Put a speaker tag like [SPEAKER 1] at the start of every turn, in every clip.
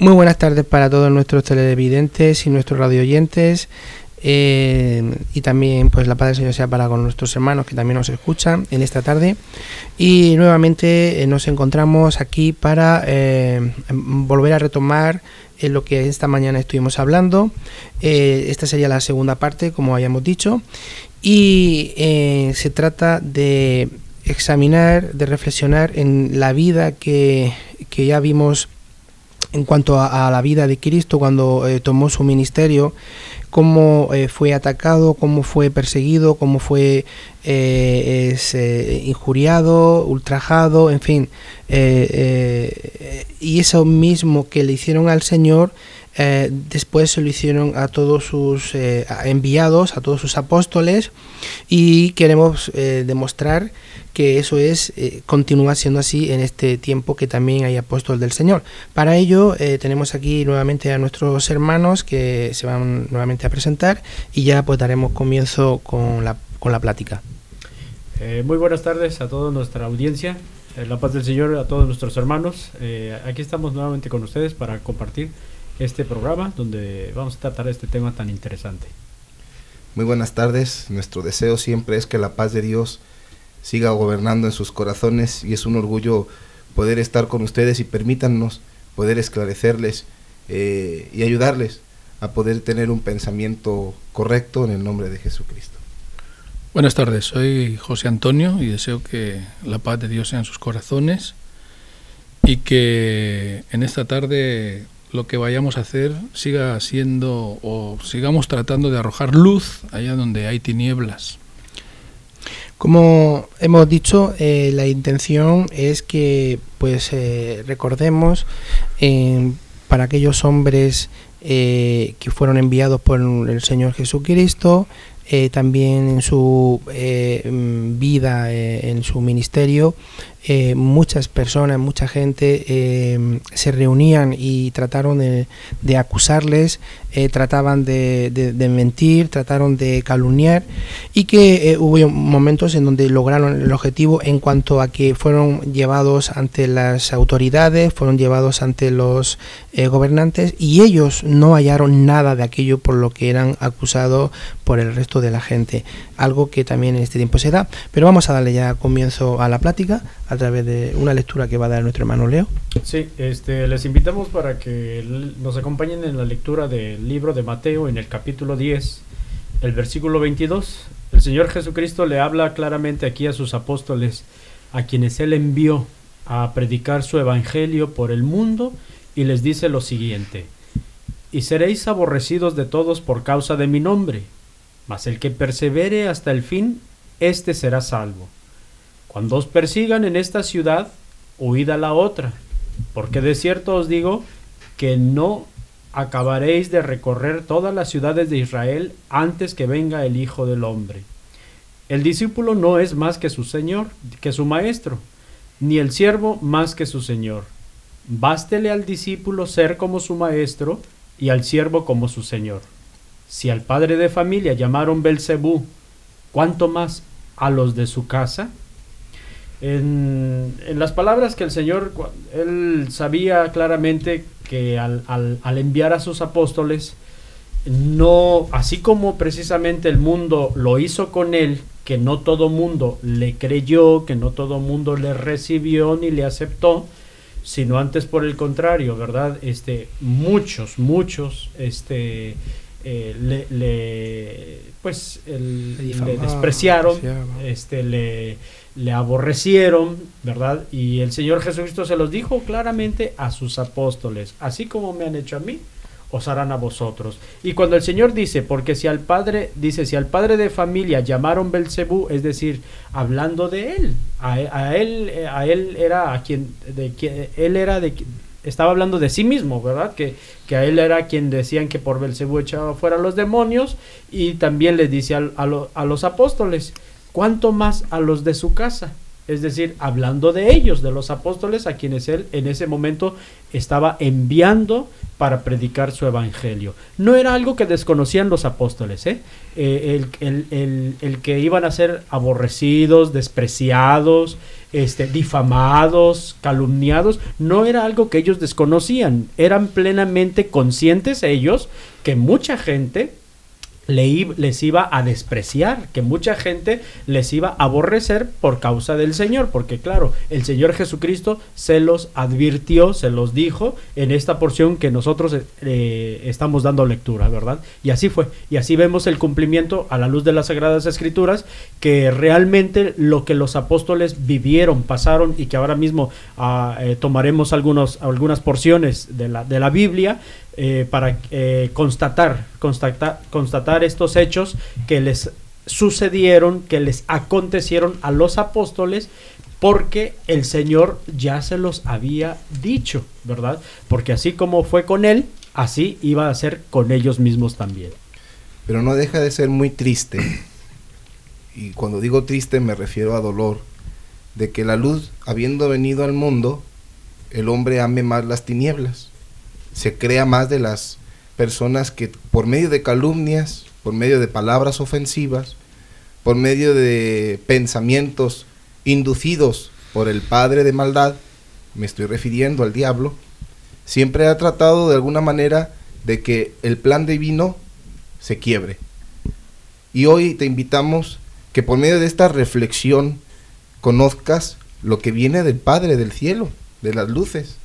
[SPEAKER 1] Muy buenas tardes para todos nuestros televidentes y nuestros radioyentes. Y también pues la paz del Señor sea para con nuestros hermanos que también nos escuchan en esta tarde. Y nuevamente nos encontramos aquí para volver a retomar lo que esta mañana estuvimos hablando. Esta sería la segunda parte, como habíamos dicho, y se trata de examinar, de reflexionar en la vida que ya vimos en cuanto a la vida de Cristo cuando tomó su ministerio, cómo fue atacado, cómo fue perseguido, cómo fue injuriado, ultrajado, en fin, y eso mismo que le hicieron al Señor, después se lo hicieron a todos sus enviados, a todos sus apóstoles, y queremos demostrar que eso continúa siendo así en este tiempo que también hay apóstol del Señor. Para ello tenemos aquí nuevamente a nuestros hermanos que se van nuevamente a presentar y ya pues daremos comienzo con la plática.
[SPEAKER 2] Muy buenas tardes a toda nuestra audiencia, la paz del Señor a todos nuestros hermanos. Aquí estamos nuevamente con ustedes para compartir este programa donde vamos a tratar este tema tan interesante.
[SPEAKER 3] Muy buenas tardes, nuestro deseo siempre es que la paz de Dios siga gobernando en sus corazones y es un orgullo poder estar con ustedes y permítanos poder esclarecerles y ayudarles a poder tener un pensamiento correcto en el nombre de Jesucristo.
[SPEAKER 4] Buenas tardes, soy José Antonio y deseo que la paz de Dios sea en sus corazones y que en esta tarde lo que vayamos a hacer siga siendo o sigamos tratando de arrojar luz allá donde hay tinieblas.
[SPEAKER 1] Como hemos dicho, la intención es que pues recordemos para aquellos hombres que fueron enviados por el Señor Jesucristo, también en su vida, en su ministerio, muchas personas, mucha gente se reunían y trataron de acusarles, trataban de mentir, trataron de calumniar, y que hubo momentos en donde lograron el objetivo en cuanto a que fueron llevados ante las autoridades, fueron llevados ante los gobernantes, y ellos no hallaron nada de aquello por lo que eran acusados por el resto de la gente, algo que también en este tiempo se da. Pero vamos a darle ya comienzo a la plática a través de una lectura que va a dar nuestro hermano Leo.
[SPEAKER 2] Sí, les invitamos para que nos acompañen en la lectura del libro de Mateo en el capítulo 10, el versículo 22. El Señor Jesucristo le habla claramente aquí a sus apóstoles, a quienes Él envió a predicar su evangelio por el mundo, y les dice lo siguiente: y seréis aborrecidos de todos por causa de mi nombre, mas el que persevere hasta el fin, éste será salvo. Cuando os persigan en esta ciudad, huid a la otra, porque de cierto os digo que no acabaréis de recorrer todas las ciudades de Israel antes que venga el Hijo del Hombre. El discípulo no es más que su señor, que su maestro, ni el siervo más que su señor. Bástele al discípulo ser como su maestro y al siervo como su señor. Si al padre de familia llamaron Belcebú, ¿cuánto más a los de su casa? En las palabras que el Señor, Él sabía claramente que al enviar a sus apóstoles, no, así como precisamente el mundo lo hizo con Él, que no todo mundo le creyó, que no todo mundo le recibió ni le aceptó, sino antes por el contrario, ¿verdad? Muchos le despreciaron, le aborrecieron, ¿verdad? Y el Señor Jesucristo se los dijo claramente a sus apóstoles: así como me han hecho a mí, os harán a vosotros. Y cuando el Señor dice, porque si al padre de familia llamaron Belcebú, es decir, hablando de él, a él era a quien él era estaba hablando de sí mismo, ¿verdad? Que a él era quien decían que por Belcebú echaba fuera a los demonios, y también les dice a los apóstoles: ¿cuánto más a los de su casa? es decir, hablando de ellos, de los apóstoles a quienes él en ese momento estaba enviando para predicar su evangelio. No era algo que desconocían los apóstoles, el que iban a ser aborrecidos, despreciados, difamados, calumniados, no era algo que ellos desconocían. Eran plenamente conscientes ellos que mucha gente les iba a despreciar, que mucha gente les iba a aborrecer por causa del Señor, porque claro, el Señor Jesucristo se los advirtió, se los dijo en esta porción que nosotros estamos dando lectura, ¿verdad? Y así fue, y así vemos el cumplimiento a la luz de las Sagradas Escrituras, que realmente lo que los apóstoles vivieron, pasaron, y que ahora mismo tomaremos algunas porciones de la Biblia, para constatar estos hechos que les sucedieron, que les acontecieron a los apóstoles, porque el Señor ya se los había dicho, ¿verdad? Porque así como fue con él, así iba a ser con ellos mismos también.
[SPEAKER 3] Pero no deja de ser muy triste, y cuando digo triste me refiero a dolor, de que la luz, habiendo venido al mundo, el hombre ame más las tinieblas. Se crea más de las personas que por medio de calumnias, por medio de palabras ofensivas, por medio de pensamientos inducidos por el padre de maldad, me estoy refiriendo al diablo, siempre ha tratado de alguna manera de que el plan divino se quiebre. Y hoy te invitamos que por medio de esta reflexión conozcas lo que viene del Padre del cielo, de las luces,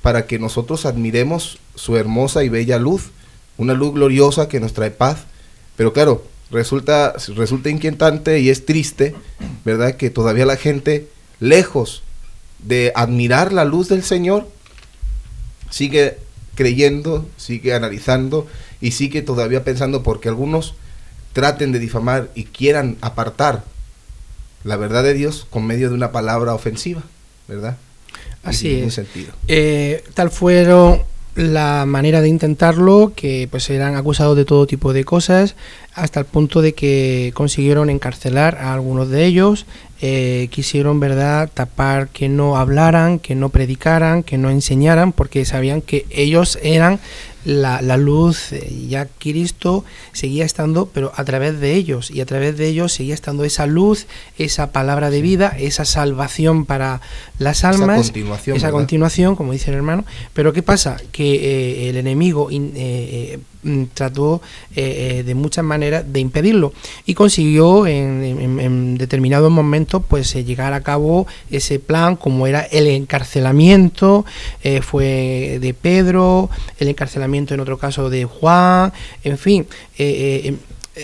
[SPEAKER 3] para que nosotros admiremos su hermosa y bella luz, una luz gloriosa que nos trae paz. Pero claro, resulta inquietante y es triste, ¿verdad?, que todavía la gente, lejos de admirar la luz del Señor, sigue creyendo, sigue analizando y sigue todavía pensando, porque algunos traten de difamar y quieran apartar la verdad de Dios con medio de una palabra ofensiva, ¿verdad?
[SPEAKER 1] Así es.
[SPEAKER 3] Sentido.
[SPEAKER 1] Tal fueron la manera de intentarlo, que pues eran acusados de todo tipo de cosas, hasta el punto de que consiguieron encarcelar a algunos de ellos. Quisieron, ¿verdad?, tapar que no hablaran, que no predicaran, que no enseñaran, porque sabían que ellos eran la luz. Ya Cristo seguía estando, pero a través de ellos, y a través de ellos seguía estando esa luz, esa palabra de vida, esa salvación para las almas, esa continuación, como dice el hermano. Pero ¿qué pasa? Que el enemigo trató de muchas maneras de impedirlo, y consiguió en determinados momentos pues llegar a cabo ese plan, como era el encarcelamiento, fue de Pedro, el encarcelamiento en otro caso de Juan, en fin.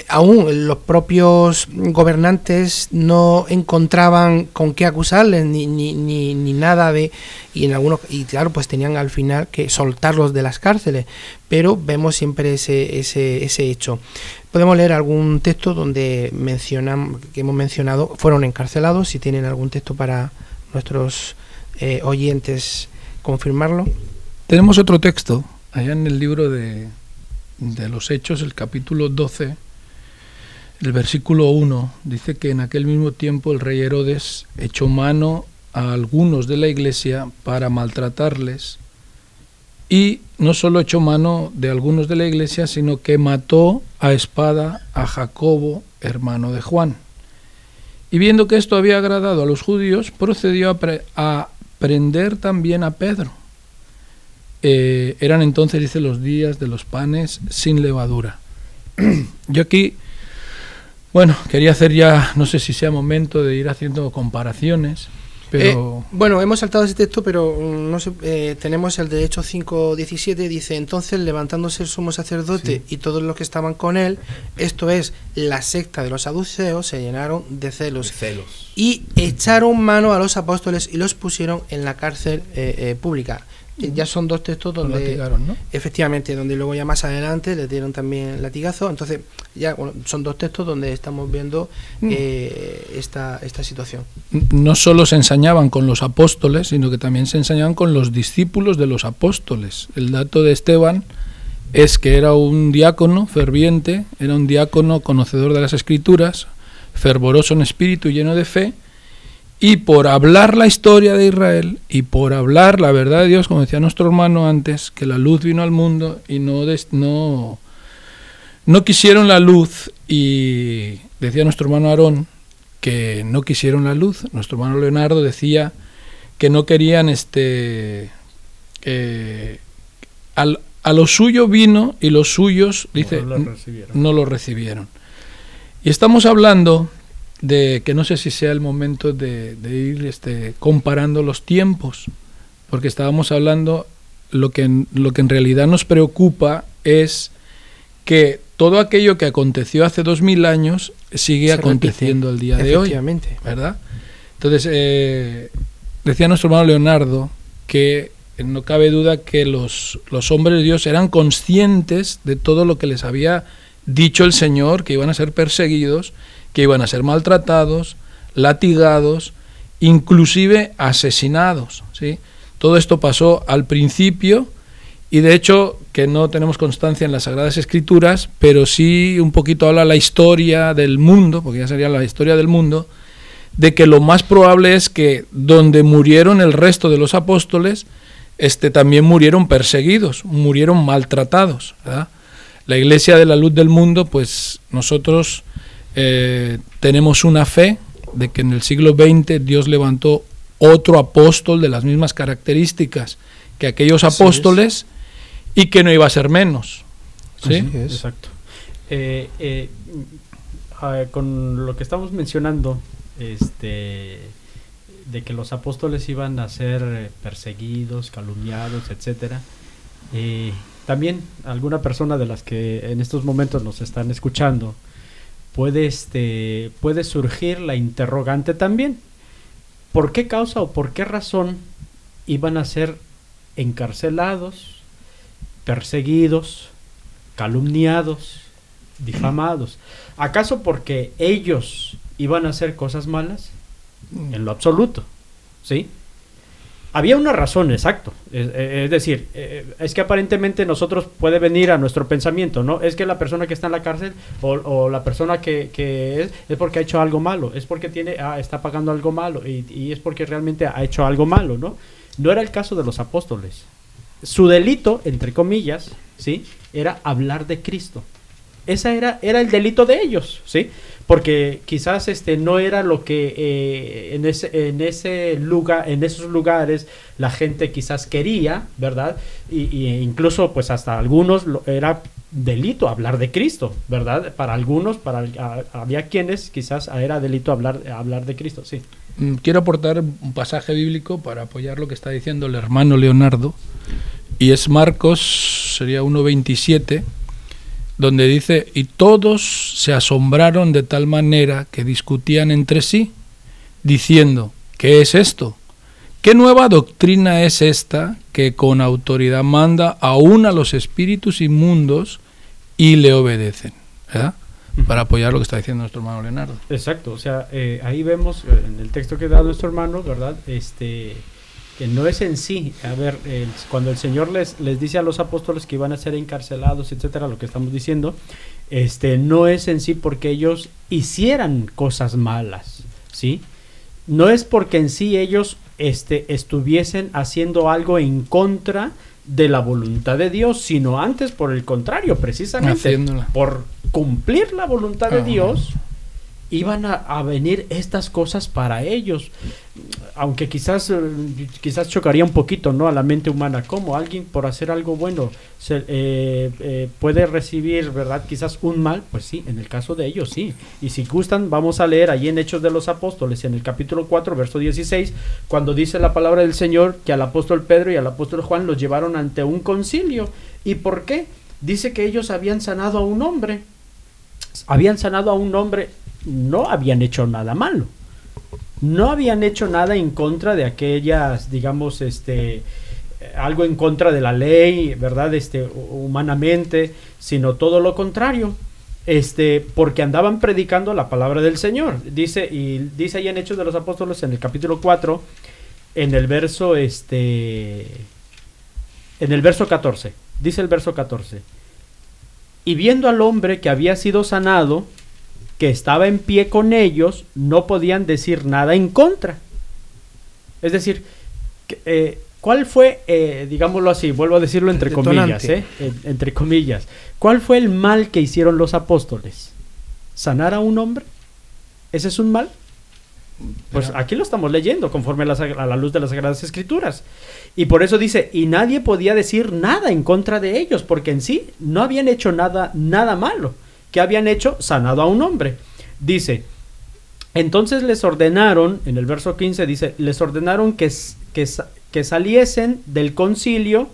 [SPEAKER 1] Aún los propios gobernantes no encontraban con qué acusarles ni nada de, y claro, pues tenían al final que soltarlos de las cárceles, pero vemos siempre ese hecho. Podemos leer algún texto donde que hemos mencionado fueron encarcelados. Si tienen algún texto para nuestros oyentes confirmarlo.
[SPEAKER 4] Tenemos otro texto allá en el libro de los Hechos, el capítulo 12. El versículo 1 dice que en aquel mismo tiempo el rey Herodes echó mano a algunos de la iglesia para maltratarles, y no solo echó mano de algunos de la iglesia, sino que mató a espada a Jacobo, hermano de Juan. Y viendo que esto había agradado a los judíos, procedió a prender también a Pedro. Eran entonces, dice, los días de los panes sin levadura. Yo aquí, bueno, quería hacer ya, no sé si sea momento de ir haciendo comparaciones, pero...
[SPEAKER 1] bueno, hemos saltado ese texto, pero no sé, tenemos el de Hechos 5:17, dice: entonces levantándose el sumo sacerdote y todos los que estaban con él, esto es, la secta de los saduceos, se llenaron de celos. Y echaron mano a los apóstoles y los pusieron en la cárcel pública. Ya son dos textos donde
[SPEAKER 4] latigaron, ¿no?
[SPEAKER 1] Efectivamente, donde luego ya más adelante les dieron también latigazo. Entonces ya son dos textos donde estamos viendo esta situación.
[SPEAKER 4] No solo se ensañaban con los apóstoles, sino que también se ensañaban con los discípulos de los apóstoles. El dato de Esteban es que era un diácono ferviente, era un diácono conocedor de las Escrituras, fervoroso en espíritu y lleno de fe, y por hablar la historia de Israel y por hablar la verdad de Dios, como decía nuestro hermano antes, que la luz vino al mundo y no quisieron la luz, y decía nuestro hermano Aarón que no quisieron la luz. Nuestro hermano Leonardo decía que no querían a lo suyo vino y los suyos, dice, no lo recibieron. Y estamos hablando de que no sé si sea el momento de ir comparando los tiempos, porque estábamos hablando, lo que en realidad nos preocupa es que todo aquello que aconteció hace 2000 años sigue aconteciendo el día de hoy, ¿verdad? Entonces, decía nuestro hermano Leonardo que no cabe duda que los hombres de Dios eran conscientes de todo lo que les había dicho el Señor, que iban a ser perseguidos, que iban a ser maltratados, latigados, inclusive asesinados, ¿sí? Todo esto pasó al principio, y de hecho que no tenemos constancia en las Sagradas Escrituras, pero sí un poquito habla la historia del mundo, porque ya sería la historia del mundo, de que lo más probable es que donde murieron el resto de los apóstoles, también murieron perseguidos, murieron maltratados, ¿verdad? La Iglesia de la Luz del Mundo, pues nosotros tenemos una fe de que en el siglo XX Dios levantó otro apóstol de las mismas características que aquellos apóstoles, y que no iba a ser menos, ¿sí?
[SPEAKER 2] Exacto. Con lo que estamos mencionando, de que los apóstoles iban a ser perseguidos, calumniados, etcétera, también alguna persona de las que en estos momentos nos están escuchando puede surgir la interrogante también: ¿por qué causa o por qué razón iban a ser encarcelados, perseguidos, calumniados, difamados? ¿Acaso porque ellos iban a hacer cosas malas? En lo absoluto, ¿sí? Había una razón, exacto. Es decir, es que aparentemente nosotros puede venir a nuestro pensamiento, ¿no? Es que la persona que está en la cárcel o la persona que es porque ha hecho algo malo, es porque está pagando algo malo y es porque realmente ha hecho algo malo, ¿no? No era el caso de los apóstoles. Su delito, entre comillas, ¿sí?, era hablar de Cristo. Ese era el delito de ellos, ¿sí? Porque quizás no era lo que en esos lugares la gente quizás quería, ¿verdad? Y incluso pues hasta algunos era delito hablar de Cristo, ¿verdad? Para algunos, había quienes quizás era delito hablar de Cristo, sí.
[SPEAKER 4] Quiero aportar un pasaje bíblico para apoyar lo que está diciendo el hermano Leonardo, y es Marcos, sería 1:27, donde dice: y todos se asombraron de tal manera que discutían entre sí, diciendo: ¿qué es esto? ¿Qué nueva doctrina es esta que con autoridad manda aún a los espíritus inmundos y le obedecen? ¿Verdad? Para apoyar lo que está diciendo nuestro hermano Leonardo.
[SPEAKER 2] Exacto, o sea, ahí vemos en el texto que da nuestro hermano, ¿verdad? Que no es en sí, a ver, cuando el Señor les dice a los apóstoles que iban a ser encarcelados, etcétera, lo que estamos diciendo, no es en sí porque ellos hicieran cosas malas, ¿sí? No es porque en sí ellos estuviesen haciendo algo en contra de la voluntad de Dios, sino antes, por el contrario, precisamente por cumplir la voluntad de Dios, iban a venir estas cosas para ellos. Aunque quizás chocaría un poquito, ¿no?, a la mente humana. ¿Cómo alguien por hacer algo bueno puede recibir, ¿verdad?, quizás un mal? Pues sí, en el caso de ellos sí. Y si gustan, vamos a leer allí en Hechos de los Apóstoles, en el capítulo 4, verso 16, cuando dice la palabra del Señor que al apóstol Pedro y al apóstol Juan los llevaron ante un concilio. ¿Y por qué? Dice que ellos habían sanado a un hombre. No habían hecho nada malo. No habían hecho nada en contra de aquellas, digamos, algo en contra de la ley, ¿verdad? Humanamente, sino todo lo contrario. Porque andaban predicando la palabra del Señor. Dice ahí en Hechos de los Apóstoles, en el capítulo 4, en el verso 14. Dice el verso 14: y viendo al hombre que había sido sanado, que estaba en pie con ellos, no podían decir nada en contra, Es decir, ¿cuál fue, digámoslo así, vuelvo a decirlo entre comillas, entre comillas, cuál fue el mal que hicieron los apóstoles? ¿Sanar a un hombre? ¿Ese es un mal? Pues aquí lo estamos leyendo conforme a la luz de las Sagradas Escrituras. Y por eso dice, y nadie podía decir nada en contra de ellos, porque en sí no habían hecho nada malo. ¿Qué habían hecho? Sanado a un hombre. Dice, entonces les ordenaron, en el verso 15 dice, les ordenaron que saliesen del concilio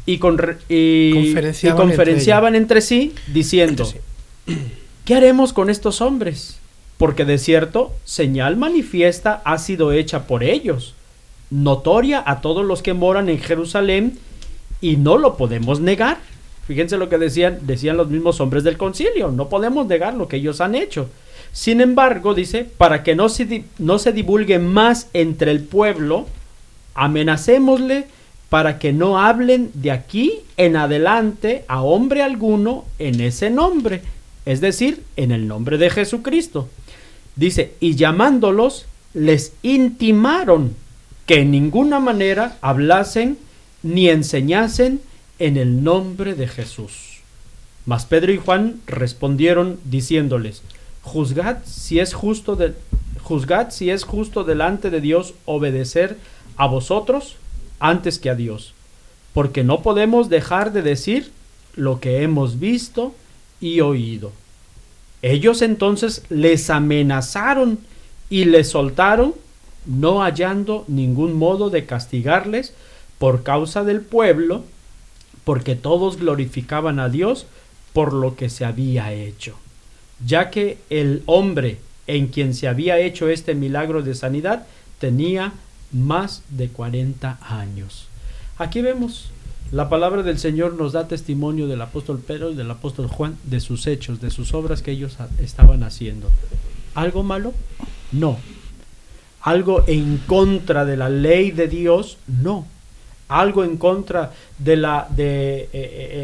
[SPEAKER 2] y conferenciaban entre sí, diciendo, ¿qué haremos con estos hombres? Porque de cierto, señal manifiesta ha sido hecha por ellos, notoria a todos los que moran en Jerusalén, y no lo podemos negar. Fíjense lo que decían los mismos hombres del concilio, no podemos negar lo que ellos han hecho. Sin embargo, dice, para que no se divulgue más entre el pueblo, amenacémosle para que no hablen de aquí en adelante a hombre alguno en ese nombre, es decir, en el nombre de Jesucristo. Dice, y llamándolos, les intimaron que en ninguna manera hablasen ni enseñasen en el nombre de Jesús. Mas Pedro y Juan respondieron diciéndoles, juzgad si es justo delante de Dios obedecer a vosotros antes que a Dios, porque no podemos dejar de decir lo que hemos visto y oído. Ellos entonces les amenazaron y les soltaron, no hallando ningún modo de castigarles por causa del pueblo, porque todos glorificaban a Dios por lo que se había hecho, ya que el hombre en quien se había hecho este milagro de sanidad tenía más de 40 años. Aquí vemos, la palabra del Señor nos da testimonio del apóstol Pedro y del apóstol Juan, de sus hechos, de sus obras que ellos estaban haciendo. ¿Algo malo? No. ¿Algo en contra de la ley de Dios? No. ¿Algo en contra de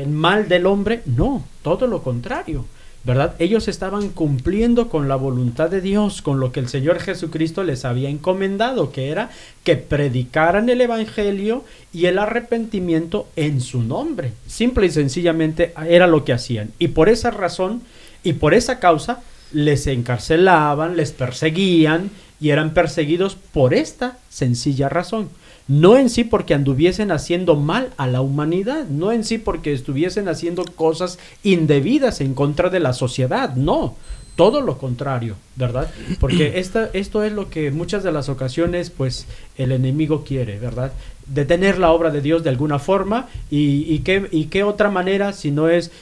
[SPEAKER 2] el mal del hombre? No, todo lo contrario, ¿verdad? Ellos estaban cumpliendo con la voluntad de Dios, con lo que el Señor Jesucristo les había encomendado, que era que predicaran el evangelio y el arrepentimiento en su nombre. Simple y sencillamente era lo que hacían. Y por esa razón y por esa causa les encarcelaban, les perseguían y eran perseguidos por esta sencilla razón. No en sí porque anduviesen haciendo mal a la humanidad, no en sí porque estuviesen haciendo cosas indebidas en contra de la sociedad, no, todo lo contrario, ¿verdad? Porque esto es lo que muchas de las ocasiones pues el enemigo quiere, ¿verdad? Detener la obra de Dios de alguna forma y qué otra manera si no es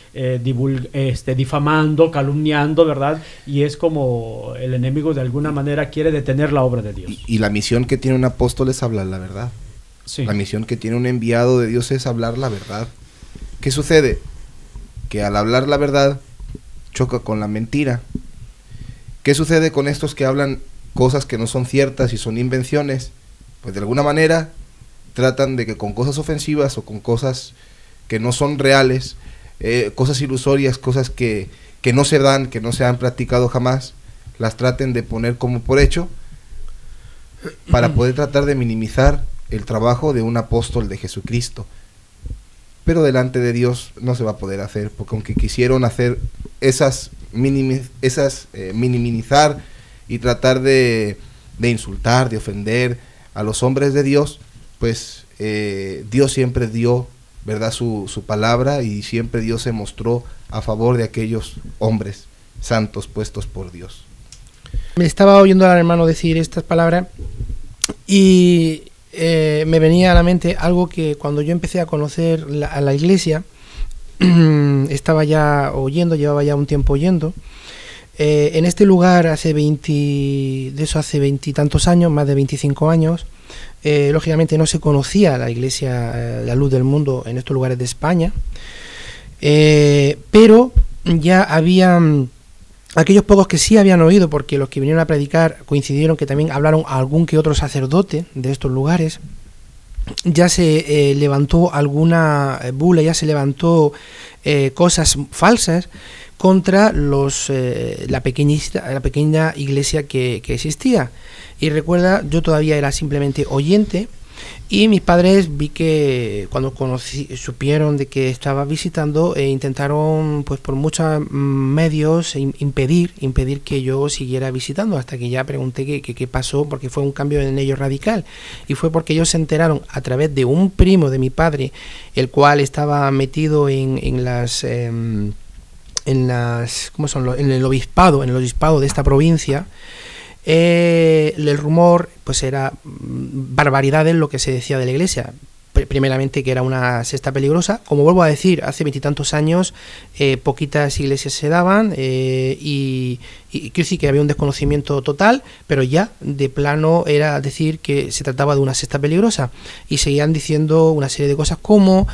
[SPEAKER 2] difamando, calumniando, ¿verdad? Y es como el enemigo de alguna manera quiere detener la obra de Dios.
[SPEAKER 3] Y la misión que tiene un apóstol es hablar la verdad. Sí. La misión que tiene un enviado de Dios es hablar la verdad. ¿Qué sucede? Que al hablar la verdad choca con la mentira. ¿Qué sucede con estos que hablan cosas que no son ciertas y son invenciones? Pues de alguna manera tratan de que con cosas ofensivas o con cosas que no son reales, cosas ilusorias, cosas que no se dan, que no se han practicado jamás, las traten de poner como por hecho para poder tratar de minimizar el trabajo de un apóstol de Jesucristo. Pero delante de Dios no se va a poder hacer, porque aunque quisieron hacer minimizar y tratar de insultar, de ofender a los hombres de Dios, pues Dios siempre dio, ¿verdad?, su palabra, y siempre Dios se mostró a favor de aquellos hombres santos puestos por Dios.
[SPEAKER 1] Me estaba oyendo al hermano decir estas palabras y me venía a la mente algo que cuando yo empecé a conocer a la iglesia, estaba ya oyendo, llevaba ya un tiempo oyendo. En este lugar hace 20 y tantos años, más de 25 años, lógicamente no se conocía la iglesia, la luz del mundo en estos lugares de España, pero ya habían aquellos pocos que sí habían oído, porque los que vinieron a predicar coincidieron que también hablaron a algún que otro sacerdote de estos lugares. Ya se levantó alguna bula, ya se levantó cosas falsas, contra la pequeña iglesia que existía. Y recuerda, yo todavía era simplemente oyente, y mis padres vi que cuando supieron de que estaba visitando, intentaron pues por muchos medios impedir que yo siguiera visitando, hasta que ya pregunté qué pasó, porque fue un cambio en ellos radical, y fue porque ellos se enteraron a través de un primo de mi padre, el cual estaba metido en el obispado de esta provincia. El rumor pues era barbaridades lo que se decía de la iglesia. Primeramente que era una secta peligrosa. Como vuelvo a decir, hace 20 y tantos años poquitas iglesias se daban, y quiero decir que había un desconocimiento total, pero ya de plano era decir que se trataba de una secta peligrosa, y seguían diciendo una serie de cosas como,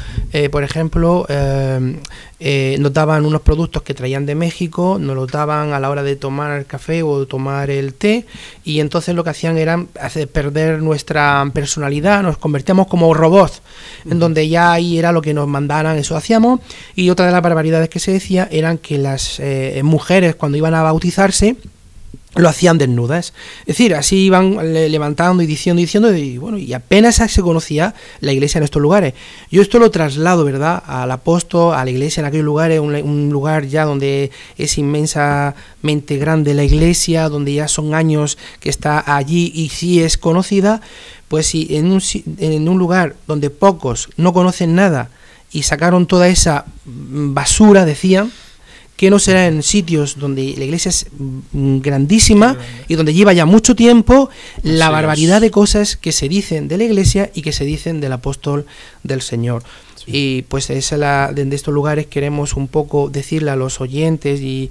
[SPEAKER 1] por ejemplo, nos daban unos productos que traían de México, nos los daban a la hora de tomar el café o tomar el té, y entonces lo que hacían era hacer perder nuestra personalidad, nos convertíamos como robots, en donde ya ahí era lo que nos mandaran, eso hacíamos. Y otra de las barbaridades que se decía eran que las mujeres, cuando iban a bautizarse, lo hacían desnudas. Es decir, así iban levantando y diciendo, y bueno, y apenas se conocía la iglesia en estos lugares. Yo esto lo traslado, ¿verdad?, al apóstol, a la iglesia en aquellos lugares, un lugar ya donde es inmensamente grande la iglesia, donde ya son años que está allí y sí es conocida. Pues si en un lugar donde pocos no conocen nada y sacaron toda esa basura, decían, que no será en sitios donde la iglesia es grandísima y donde lleva ya mucho tiempo, la barbaridad de cosas que se dicen de la iglesia y que se dicen del apóstol del Señor. Sí. Y pues de estos lugares queremos un poco decirle a los oyentes y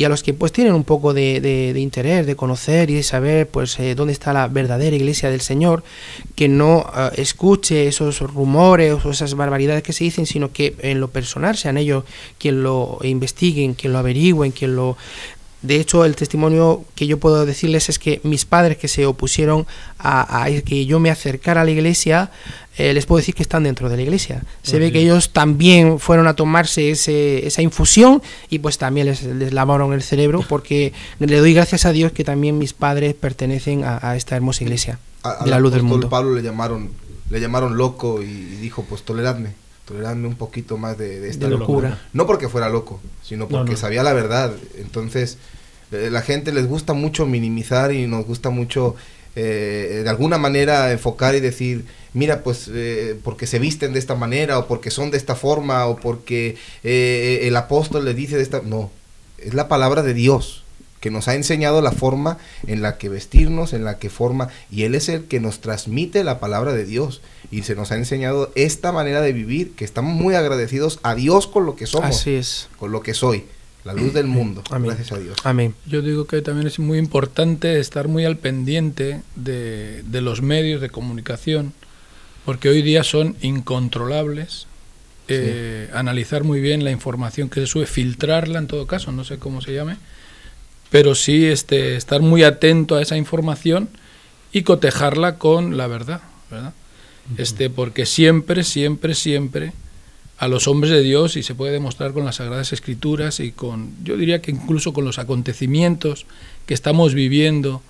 [SPEAKER 1] a los que pues tienen un poco de interés, de conocer y de saber pues dónde está la verdadera iglesia del Señor, que no escuche esos rumores o esas barbaridades que se dicen, sino que en lo personal sean ellos quien lo investiguen, quien lo averigüen, quien lo... De hecho, el testimonio que yo puedo decirles es que mis padres, que se opusieron a que yo me acercara a la iglesia, les puedo decir que están dentro de la iglesia. Se ve que ellos también fueron a tomarse esa infusión y pues también les lavaron el cerebro, porque le doy gracias a Dios que también mis padres pertenecen a esta hermosa iglesia de la luz del mundo.
[SPEAKER 3] Pablo le llamaron loco y dijo, pues toleradme un poquito más de esta locura. No porque fuera loco, sino porque sabía la verdad. Entonces, la gente les gusta mucho minimizar y nos gusta mucho de alguna manera enfocar y decir, mira, pues porque se visten de esta manera, o porque son de esta forma, o porque el apóstol le dice de esta... No, es la palabra de Dios que nos ha enseñado la forma en la que vestirnos, en la que forma, y Él es el que nos transmite la palabra de Dios, y se nos ha enseñado esta manera de vivir, que estamos muy agradecidos a Dios con lo que somos.
[SPEAKER 1] Así es.
[SPEAKER 3] Con lo que soy, la luz del mundo. Amén. Gracias a Dios.
[SPEAKER 1] Amén.
[SPEAKER 4] Yo digo que también es muy importante estar muy al pendiente de los medios de comunicación, porque hoy día son incontrolables. Sí. Analizar muy bien la información que se sube, filtrarla en todo caso, no sé cómo se llame, pero sí estar muy atento a esa información y cotejarla con la verdad, ¿verdad? Porque siempre a los hombres de Dios, y se puede demostrar con las Sagradas Escrituras y yo diría que incluso con los acontecimientos que estamos viviendo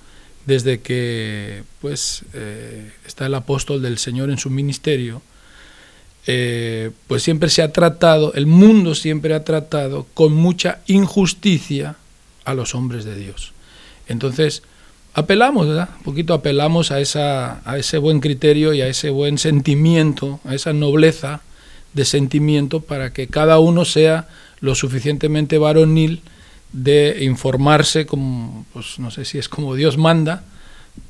[SPEAKER 4] desde que pues está el apóstol del Señor en su ministerio, pues siempre se ha tratado, el mundo siempre ha tratado con mucha injusticia a los hombres de Dios. Entonces apelamos, ¿verdad? Un poquito apelamos a ese buen criterio y a ese buen sentimiento, a esa nobleza de sentimiento, para que cada uno sea lo suficientemente varonil de informarse como, pues no sé si es como Dios manda,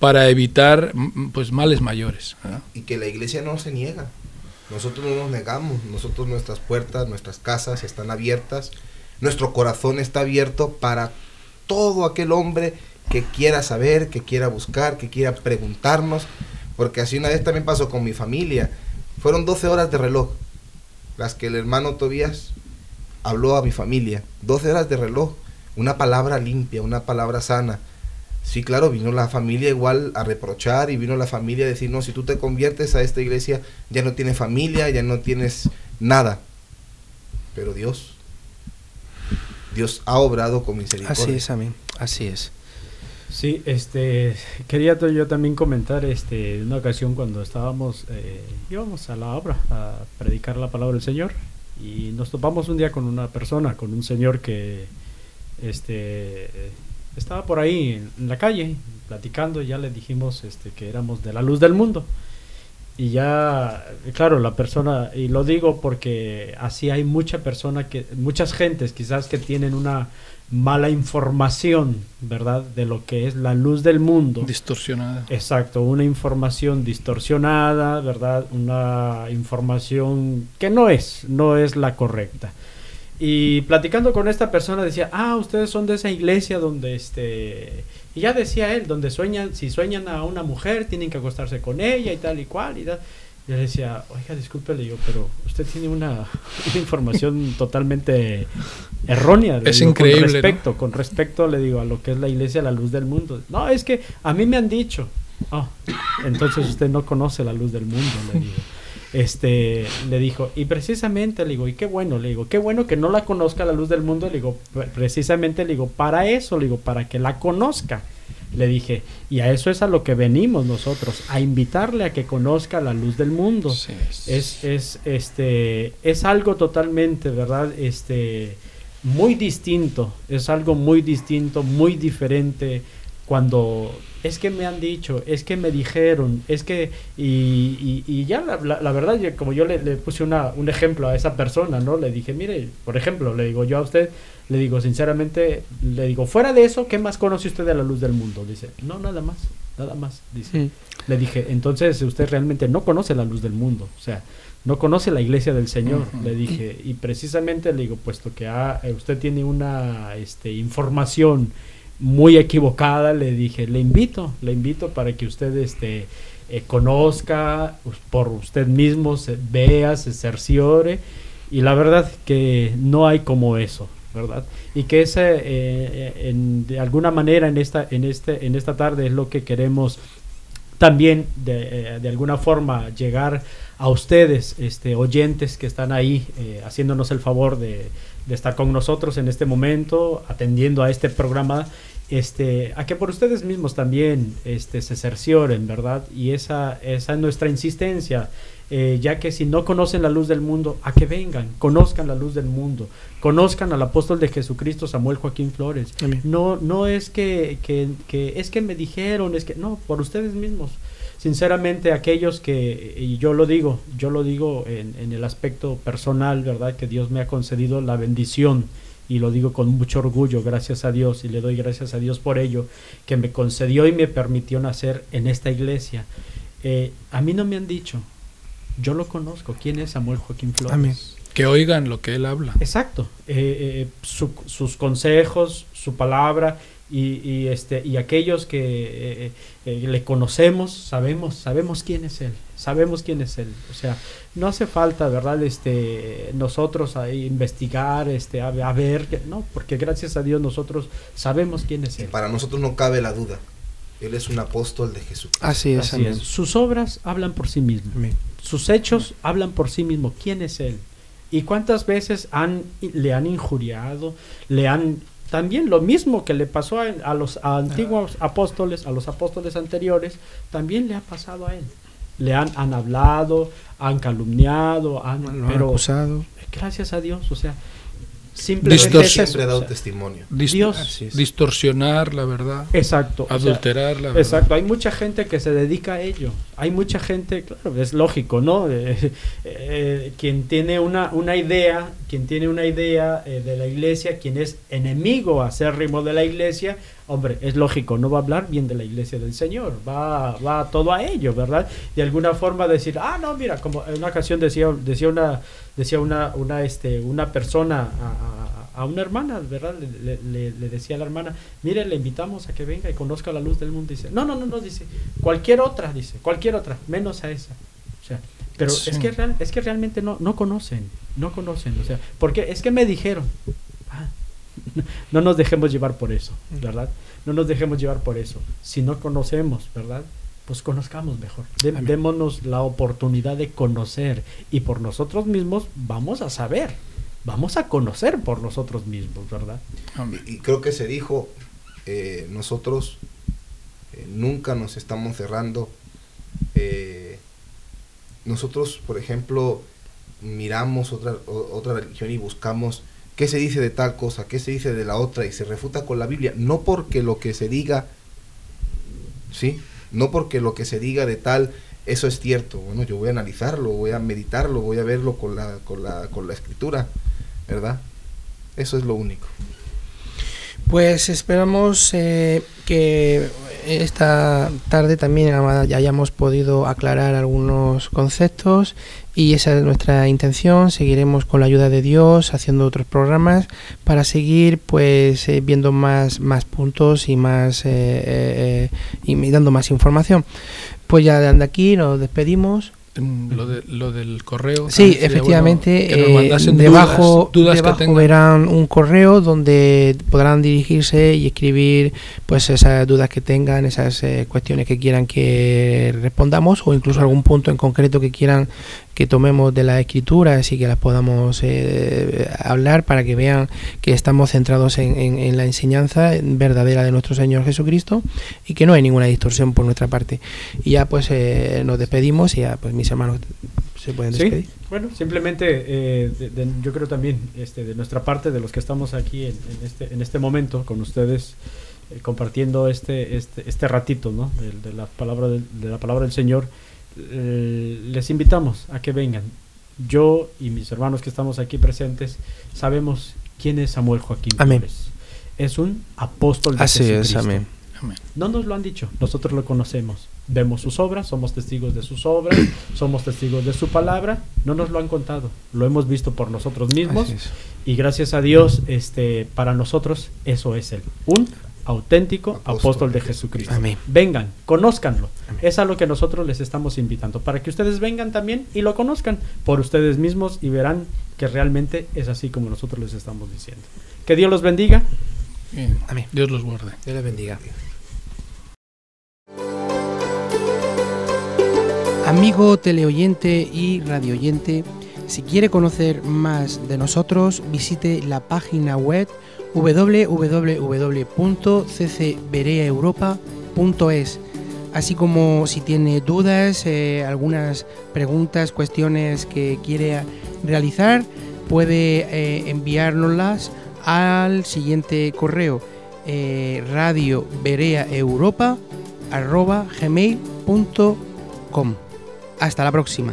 [SPEAKER 4] para evitar pues males mayores, ¿verdad?
[SPEAKER 3] Y que la iglesia no se niega. Nosotros no nos negamos, nuestras puertas, nuestras casas están abiertas. Nuestro corazón está abierto para todo aquel hombre que quiera saber, que quiera buscar, que quiera preguntarnos, porque así una vez también pasó con mi familia. Fueron 12 horas de reloj las que el hermano Tobías habló a mi familia. 12 horas de reloj, una palabra limpia, una palabra sana. Sí, claro, vino la familia igual a reprochar, y vino la familia a decir, no, si tú te conviertes a esta iglesia, ya no tienes familia, ya no tienes nada. Pero Dios Dios ha obrado con misericordia.
[SPEAKER 1] Así es, amén. Así es.
[SPEAKER 2] Sí, quería yo también comentar, una ocasión cuando íbamos a la obra a predicar la palabra del Señor, y nos topamos un día con una persona, con un señor que, estaba por ahí en la calle platicando, y ya le dijimos, que éramos de la luz del mundo. Y ya, claro, la persona, y lo digo porque así hay muchas gentes quizás que tienen una mala información, ¿verdad?, de lo que es la luz del mundo.
[SPEAKER 4] Distorsionada.
[SPEAKER 2] Exacto, una información distorsionada, ¿verdad?, una información que no es la correcta. Y platicando con esta persona decía, ustedes son de esa iglesia donde y ya decía él, donde si sueñan a una mujer tienen que acostarse con ella y tal y cual y tal. Yo le decía, oiga, disculpe, le digo, pero usted tiene una información totalmente errónea.
[SPEAKER 4] Es increíble,
[SPEAKER 2] con respecto, le digo, a lo que es la iglesia, la luz del mundo. No, es que a mí me han dicho. Entonces usted no conoce la luz del mundo, le digo. Le dijo, y precisamente, le digo, y qué bueno, le digo, qué bueno que no la conozca la luz del mundo, le digo, precisamente, le digo, para eso, le digo, para que la conozca. Le dije, y a eso es a lo que venimos nosotros, a invitarle a que conozca la luz del mundo.
[SPEAKER 4] Sí,
[SPEAKER 2] Es algo totalmente, ¿verdad? Muy distinto, es algo muy distinto, muy diferente. Cuando es que me han dicho, es que me dijeron, es que y ya la verdad, como yo le puse un ejemplo a esa persona, ¿no? Le dije, mire, por ejemplo, le digo yo a usted, le digo sinceramente, le digo, fuera de eso, ¿qué más conoce usted de la luz del mundo? Dice, no, nada más, dice. Le dije, entonces usted realmente no conoce la luz del mundo, o sea, no conoce la iglesia del Señor. Le dije, y precisamente le digo, puesto que usted tiene una información muy equivocada, le dije, le invito para que usted conozca por usted mismo, vea, se cerciore, y la verdad que no hay como eso, ¿verdad? Y que de alguna manera en esta tarde es lo que queremos también de alguna forma llegar a ustedes, oyentes que están ahí haciéndonos el favor de estar con nosotros en este momento, atendiendo a este programa, a que por ustedes mismos también se cercioren, ¿verdad? Y esa es nuestra insistencia, ya que si no conocen la luz del mundo, a que vengan, conozcan la luz del mundo, conozcan al apóstol de Jesucristo, Samuel Joaquín Flores.
[SPEAKER 1] Amén.
[SPEAKER 2] No es que es que me dijeron, es que no, por ustedes mismos. Sinceramente, aquellos que, y yo lo digo en el aspecto personal, ¿verdad?, que Dios me ha concedido la bendición, y lo digo con mucho orgullo, gracias a Dios, y le doy gracias a Dios por ello, que me concedió y me permitió nacer en esta iglesia. A mí no me han dicho, yo lo conozco, ¿quién es Samuel Joaquín Flores?
[SPEAKER 1] Amén.
[SPEAKER 4] Que oigan lo que él habla.
[SPEAKER 2] Exacto, sus consejos, su palabra, y aquellos que le conocemos, sabemos quién es él, o sea, no hace falta, ¿verdad?, nosotros ahí investigar, a ver, no, porque gracias a Dios nosotros sabemos quién es él.
[SPEAKER 3] Para nosotros no cabe la duda, él es un apóstol de Jesucristo.
[SPEAKER 1] Así es, amén.
[SPEAKER 2] Sus obras hablan por sí mismas,
[SPEAKER 1] Amén.
[SPEAKER 2] sus hechos hablan por sí mismos, quién es él, y cuántas veces le han injuriado, también lo mismo que le pasó a los antiguos apóstoles, a los apóstoles anteriores, también le ha pasado a él. Le han hablado, han calumniado, pero
[SPEAKER 1] acusado.
[SPEAKER 2] Gracias a Dios, o sea, simplemente
[SPEAKER 3] siempre ha dado testimonio.
[SPEAKER 2] Dios.
[SPEAKER 4] Distorsionar la verdad.
[SPEAKER 2] Exacto.
[SPEAKER 4] Adulterar la verdad.
[SPEAKER 2] Exacto. Hay mucha gente que se dedica a ello. Hay mucha gente, claro, es lógico, ¿no? Quien tiene una idea, de la iglesia, quien es enemigo acérrimo de la iglesia, hombre, es lógico, no va a hablar bien de la iglesia del Señor, va todo a ello, ¿verdad? De alguna forma decir, no, mira, como en una ocasión decía una persona a una hermana, ¿verdad? Le decía a la hermana, mire, le invitamos a que venga y conozca la luz del mundo. Dice, no, dice, cualquier otra, menos a esa. O sea, pero
[SPEAKER 4] sí.
[SPEAKER 2] es que realmente no conocen, o sea, porque es que me dijeron. No nos dejemos llevar por eso, ¿verdad? No nos dejemos llevar por eso. Si no conocemos, ¿verdad?, pues conozcamos mejor. Démonos la oportunidad de conocer, y por nosotros mismos vamos a saber, vamos a conocer por nosotros mismos, ¿verdad?
[SPEAKER 3] Y creo que se dijo, nosotros nunca nos estamos cerrando. Nosotros, por ejemplo, miramos otra religión y buscamos qué se dice de tal cosa, qué se dice de la otra, y se refuta con la Biblia, no porque lo que se diga, ¿sí? No porque lo que se diga de tal, eso es cierto. Bueno, yo voy a analizarlo, voy a meditarlo, voy a verlo con la escritura, ¿verdad? Eso es lo único.
[SPEAKER 1] Pues esperamos que esta tarde también hayamos podido aclarar algunos conceptos, y esa es nuestra intención. Seguiremos con la ayuda de Dios haciendo otros programas para seguir pues viendo más puntos y más y dando más información. Pues ya de aquí nos despedimos.
[SPEAKER 4] Lo del correo.
[SPEAKER 1] Sí, efectivamente,
[SPEAKER 4] bueno,
[SPEAKER 1] debajo
[SPEAKER 4] que
[SPEAKER 1] verán un correo donde podrán dirigirse y escribir pues esas dudas que tengan, esas cuestiones que quieran que respondamos, o incluso algún punto en concreto que quieran que tomemos de la escritura, así que las podamos hablar, para que vean que estamos centrados en la enseñanza verdadera de nuestro Señor Jesucristo, y que no hay ninguna distorsión por nuestra parte. Y ya pues nos despedimos, y ya pues mis hermanos se pueden despedir.
[SPEAKER 2] Sí, bueno, simplemente yo creo también de nuestra parte, de los que estamos aquí en este momento con ustedes, compartiendo este ratito, ¿no? de la palabra del Señor. Les invitamos a que vengan. Yo y mis hermanos que estamos aquí presentes sabemos quién es Samuel Joaquín Flores. Es un apóstol de Jesucristo.
[SPEAKER 1] Así es, amén.
[SPEAKER 2] No nos lo han dicho, nosotros lo conocemos, vemos sus obras, somos testigos de sus obras, somos testigos de su palabra. No nos lo han contado, lo hemos visto por nosotros mismos, y gracias a Dios, para nosotros eso es él, un auténtico apóstol de Jesucristo.
[SPEAKER 1] Amén.
[SPEAKER 2] Vengan, conózcanlo.
[SPEAKER 1] Amén.
[SPEAKER 2] Es a lo que nosotros les estamos invitando, para que ustedes vengan también y lo conozcan por ustedes mismos, y verán que realmente es así como nosotros les estamos diciendo. Que Dios los bendiga.
[SPEAKER 4] Bien.
[SPEAKER 1] Amén.
[SPEAKER 4] Dios los guarde.
[SPEAKER 1] Dios les bendiga. Amigo teleoyente y radioyente, si quiere conocer más de nosotros, visite la página web www.ccbereaeuropa.es, así como si tiene dudas, algunas preguntas, cuestiones que quiere realizar, puede enviárnoslas al siguiente correo, radiobereaeuropa@gmail.com. Hasta la próxima.